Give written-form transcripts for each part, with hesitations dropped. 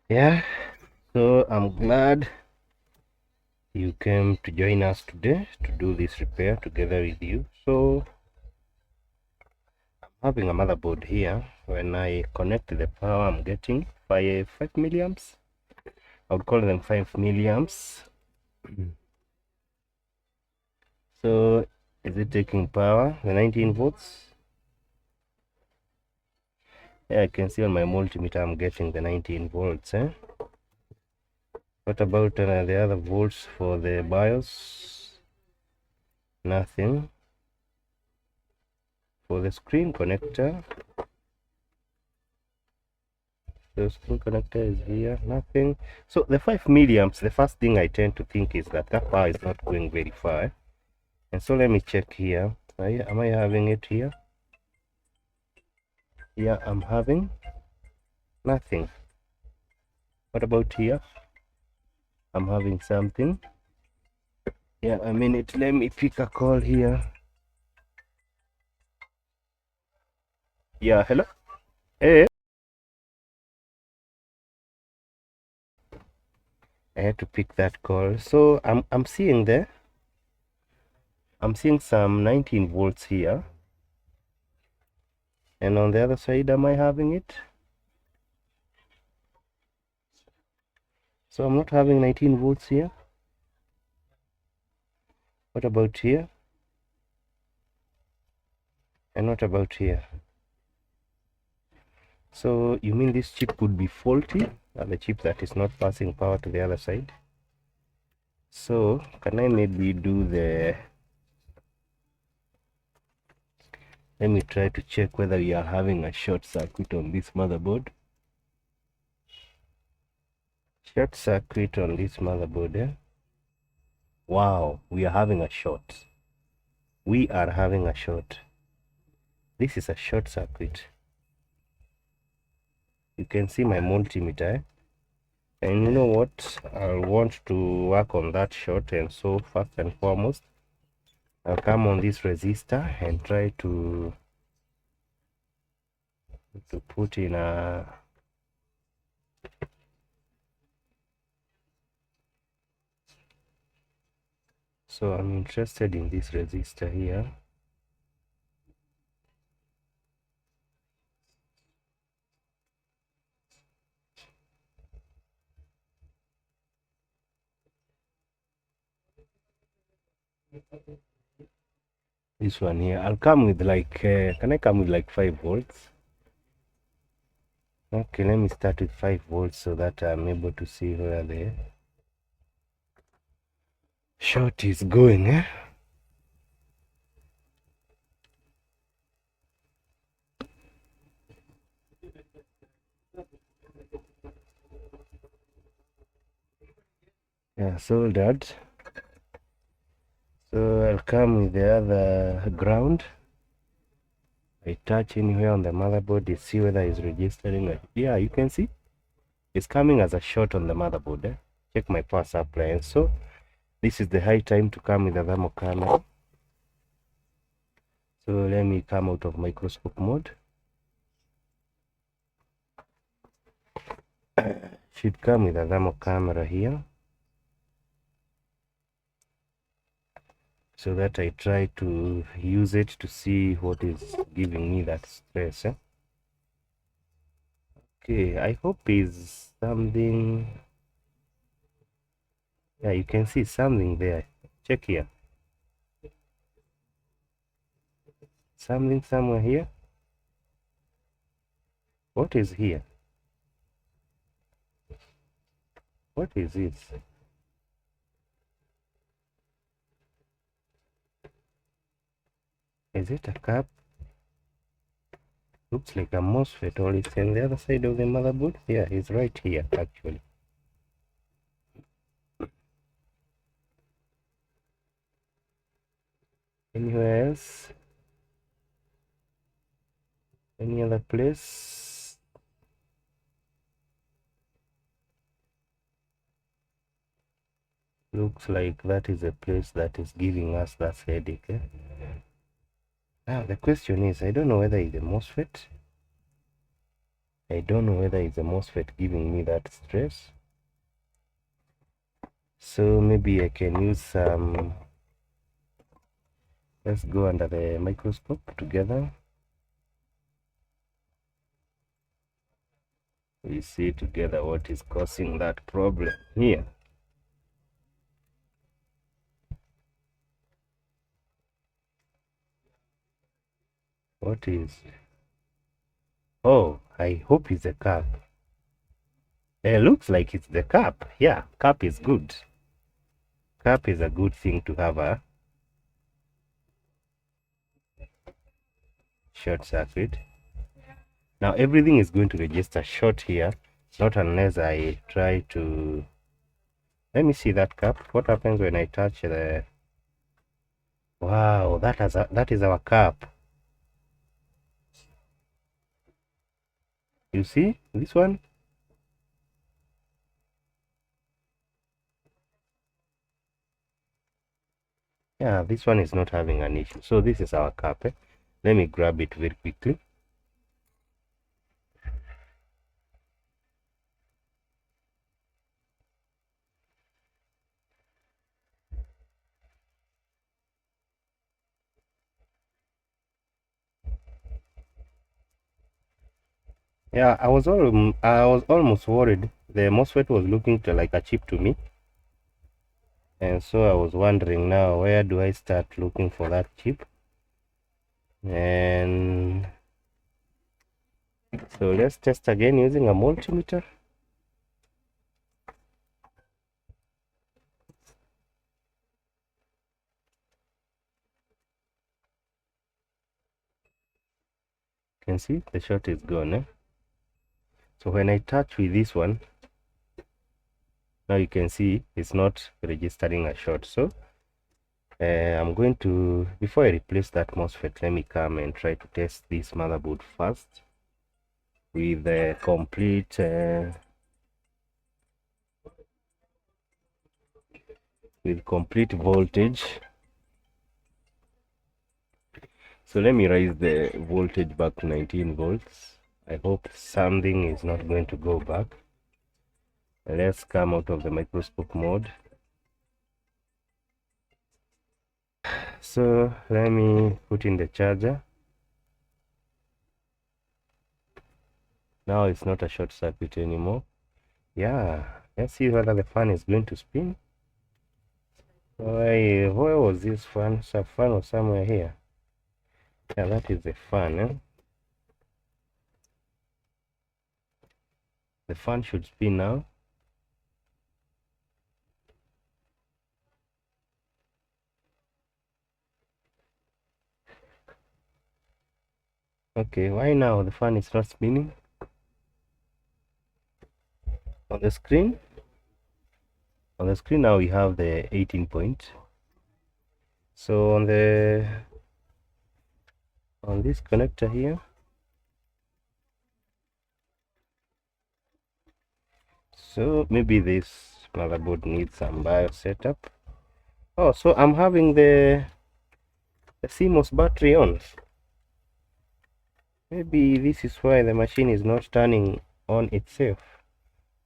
Yeah, so I'm glad you came to join us today to do this repair together with you. So I'm having a motherboard here. When I connect the power, I'm getting 5 milliamps. I would call them 5 milliamps. So is it taking power? The 19 volts? Yeah, I can see on my multimeter I'm getting the 19 volts. What about the other volts for the BIOS? Nothing. For the screen connector, the screen connector is here, nothing. So the 5 milliamps, the first thing I tend to think is that power is not going very far. And so let me check here. Am I having it here? Yeah, I'm having nothing. What about here? I'm having something. Yeah, a minute, let me pick a call here. Yeah, hello. Hey, I had to pick that call. So I'm seeing there, I'm seeing some 19 volts here, and on the other side, am I having it? So I'm not having 19 volts here. What about here? And what about here? So you mean this chip could be faulty, the chip that is not passing power to the other side? So can I maybe do the, let me try to check whether we are having a short circuit on this motherboard. Short circuit on this motherboard, eh? Wow, we are having a short. We are having a short. This is a short circuit. You can see my multimeter, eh? And you know what? I'll want to work on that short, and so first and foremost, I'll come on this resistor and try to put in a, so I'm interested in this resistor here. This one here, I'll come with like, can I come with like 5 volts? Okay, let me start with 5 volts so that I'm able to see where the short is going, eh? Yeah, soldered. So I'll come with the other ground. I touch anywhere on the motherboard to see whether it's registering. Yeah, you can see it's coming as a short on the motherboard. Eh? Check my power supply. And so this is the high time to come with the thermal camera. So let me come out of microscope mode. Should come with a thermal camera here, so that I try to use it to see what is giving me that stress. Eh? Okay, I hope is something. Yeah, you can see something there. Check here. Something somewhere here. What is here? What is this? Is it a cap? Looks like a MOSFET, or it's on the other side of the motherboard. Yeah, it's right here actually. Anywhere else? Any other place? Looks like that is a place that is giving us that headache. Eh? Now the question is, I don't know whether it's a MOSFET. I don't know whether it's the MOSFET giving me that stress. So maybe I can use some, let's go under the microscope together. We see together what is causing that problem here. What is? Oh, I hope it's the cap. It looks like it's the cap. Yeah, cap is good. Cap is a good thing to have a short circuit. Now everything is going to register short here, not unless I try to, let me see that cap. What happens when I touch the, wow, that is our cap. You see this one? Yeah, this one is not having an issue. So this is our cap. Let me grab it very quickly. Yeah, I was almost worried. The MOSFET was looking to like a chip to me. And so I was wondering now, where do I start looking for that chip? And so let's test again using a multimeter. You can see the short is gone. So when I touch with this one, now you can see it's not registering a short. So I'm going to, before I replace that MOSFET, let me come and try to test this motherboard first with the complete voltage. So let me raise the voltage back to 19 volts. I hope something is not going to go back. Let's come out of the microscope mode. So let me put in the charger. Now it's not a short circuit anymore. Yeah, let's see whether the fan is going to spin. Where was this fan? So fan was somewhere here. Yeah, that is the fan. The fan should spin now. Okay, why now the fan is not spinning? On the screen now we have the 18 point. So on this connector here, so maybe this motherboard needs some BIOS setup. Oh, so I'm having the CMOS battery on. Maybe this is why the machine is not turning on itself.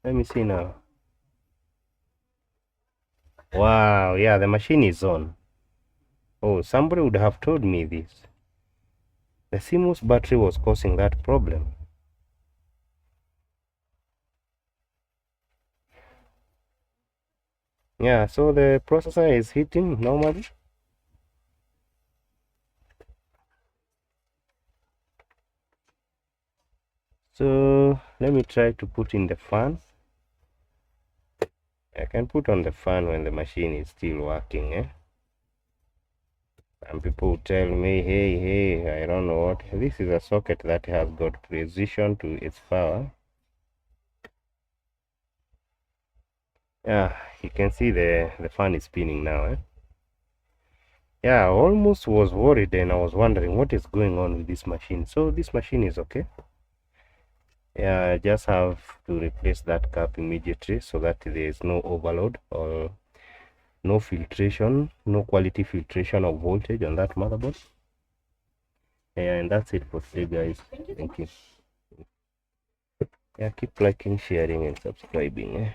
Let me see now. Wow, yeah, the machine is on. Oh, somebody would have told me this. The CMOS battery was causing that problem. Yeah, so the processor is hitting normally. So let me try to put in the fan. I can put on the fan when the machine is still working. Some people tell me, hey, I don't know what. This is a socket that has got precision to its power. Yeah, you can see the fan is spinning now. Yeah, I almost was worried and I was wondering what is going on with this machine. So this machine is okay. Yeah, I just have to replace that cap immediately so that there is no overload or no filtration, no quality filtration of voltage on that motherboard. Yeah, and that's it for today, guys. Thank you. Yeah, keep liking, sharing and subscribing.